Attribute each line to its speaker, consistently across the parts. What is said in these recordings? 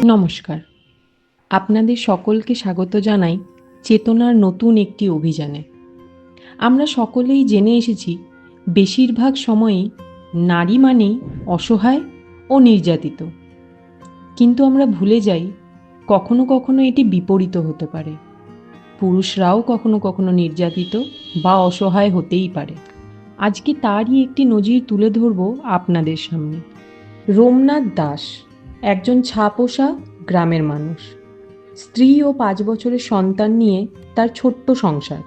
Speaker 1: নমস্কার, আপনাদের সকলকে স্বাগত জানাই চেতনার নতুন একটি অভিযানে। আমরা সকলেই জেনে এসেছি বেশিরভাগ সময়ই নারী মানেই অসহায় ও নির্যাতিত। কিন্তু আমরা ভুলে যাই কখনো কখনো এটি বিপরীত হতে পারে। পুরুষরাও কখনো কখনো নির্যাতিত বা অসহায় হতেই পারে। আজকে তারই একটি নজির তুলে ধরব আপনাদের সামনে। রোমনাথ দাস একজন ছাপোষা গ্রামের মানুষ। স্ত্রী ও 5 বছরের সন্তান নিয়ে তার ছোট্ট সংসার।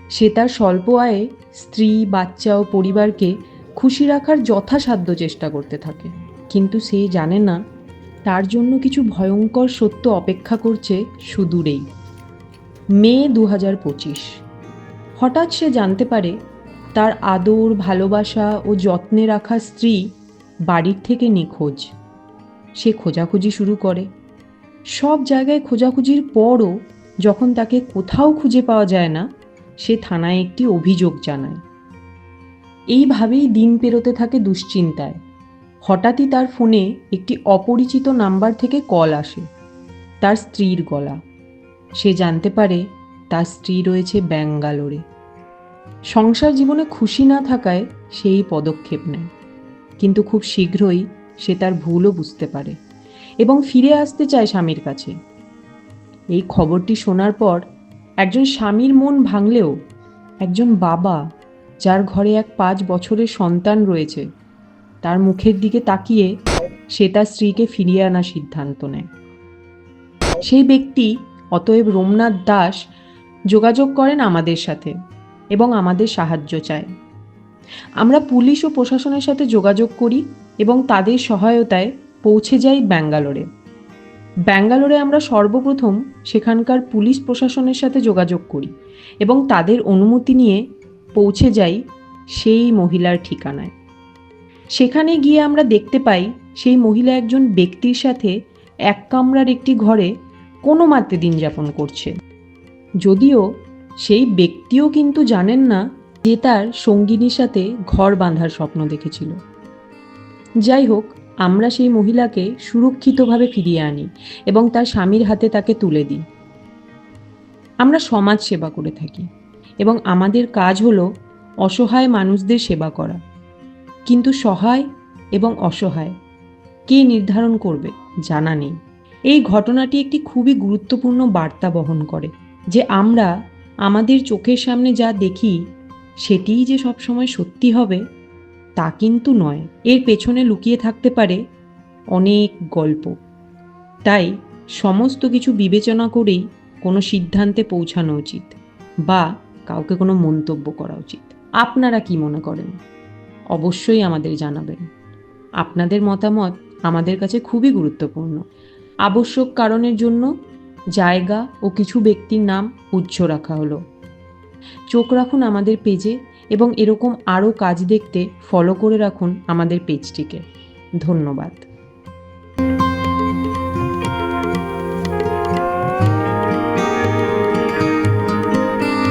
Speaker 1: সে তার স্বল্প আয়ে স্ত্রী, বাচ্চা ও পরিবারকে খুশি রাখার যথাসাধ্য চেষ্টা করতে থাকে। কিন্তু সে জানে না তার জন্য কিছু ভয়ঙ্কর সত্য অপেক্ষা করছে সুদূরেই। মে 2025। হঠাৎ সে জানতে পারে তার আদর, ভালোবাসা ও যত্নে রাখা স্ত্রী বাড়ির থেকে নিখোঁজ। সে খোঁজাখুঁজি শুরু করে। সব জায়গায় খোঁজাখুঁজির পরও যখন তাকে কোথাও খুঁজে পাওয়া যায় না, সে থানায় একটি অভিযোগ জানায়। এইভাবেই দিন পেরোতে থাকে দুশ্চিন্তায়। হঠাৎই তার ফোনে একটি অপরিচিত নাম্বার থেকে কল আসে। তার স্ত্রীর গলা। সে জানতে পারে তার স্ত্রী রয়েছে ব্যাঙ্গালোরে। সংসার জীবনে খুশি না থাকায় সেই পদক্ষেপ নেয়। কিন্তু খুব শীঘ্রই সে তার ভুলও বুঝতে পারে এবং ফিরে আসতে চায় স্বামীর কাছে। এই খবরটি শোনার পর একজন স্বামীর মন ভাঙলেও একজন বাবা, যার ঘরে এক 5 বছরের সন্তান রয়েছে, তার মুখের দিকে তাকিয়ে সে তার স্ত্রীকে ফিরিয়ে আনার সিদ্ধান্ত নেয়। সেই ব্যক্তি অতএব রোমনাথ দাস যোগাযোগ করেন আমাদের সাথে এবং আমাদের সাহায্য চায়। আমরা পুলিশ ও প্রশাসনের সাথে যোগাযোগ করি এবং তাদের সহায়তায় পৌঁছে যাই ব্যাঙ্গালোরে। ব্যাঙ্গালোরে আমরা সর্বপ্রথম সেখানকার পুলিশ প্রশাসনের সাথে যোগাযোগ করি এবং তাদের অনুমতি নিয়ে পৌঁছে যাই সেই মহিলার ঠিকানায়। সেখানে গিয়ে আমরা দেখতে পাই সেই মহিলা একজন ব্যক্তির সাথে এক কামরার একটি ঘরে কোনো মতে দিন যাপন করছে। যদিও সেই ব্যক্তিও কিন্তু জানেন না যে তার সঙ্গিনীর সাথে ঘর বাঁধার স্বপ্ন দেখেছিল। যাই হোক, আমরা সেই মহিলাকে সুরক্ষিতভাবে ফিরিয়ে আনি এবং তার স্বামীর হাতে তাকে তুলে দিই। আমরা সমাজ সেবা করে থাকি এবং আমাদের কাজ হলো অসহায় মানুষদের সেবা করা। কিন্তু সহায় এবং অসহায় কে নির্ধারণ করবে জানা নেই। এই ঘটনাটি একটি খুবই গুরুত্বপূর্ণ বার্তা বহন করে যে আমরা আমাদের চোখের সামনে যা দেখি সেটিই যে সবসময় সত্যি হবে তা কিন্তু নয়। এর পেছনে লুকিয়ে থাকতে পারে অনেক গল্প। তাই সমস্ত কিছু বিবেচনা করেই কোনো সিদ্ধান্তে পৌঁছানো উচিত বা কাউকে কোনো মন্তব্য করা উচিত। আপনারা কি মনে করেন? অবশ্যই আমাদের জানাবেন। আপনাদের মতামত আমাদের কাছে খুবই গুরুত্বপূর্ণ। আবশ্যক কারণের জন্য জায়গা ও কিছু ব্যক্তির নাম উজ্জ্ব রাখা হলো। চোখ রাখুন আমাদের পেজে এবং এরকম আরও কাজ দেখতে ফলো করে রাখুন আমাদের পেজটিকে। ধন্যবাদ।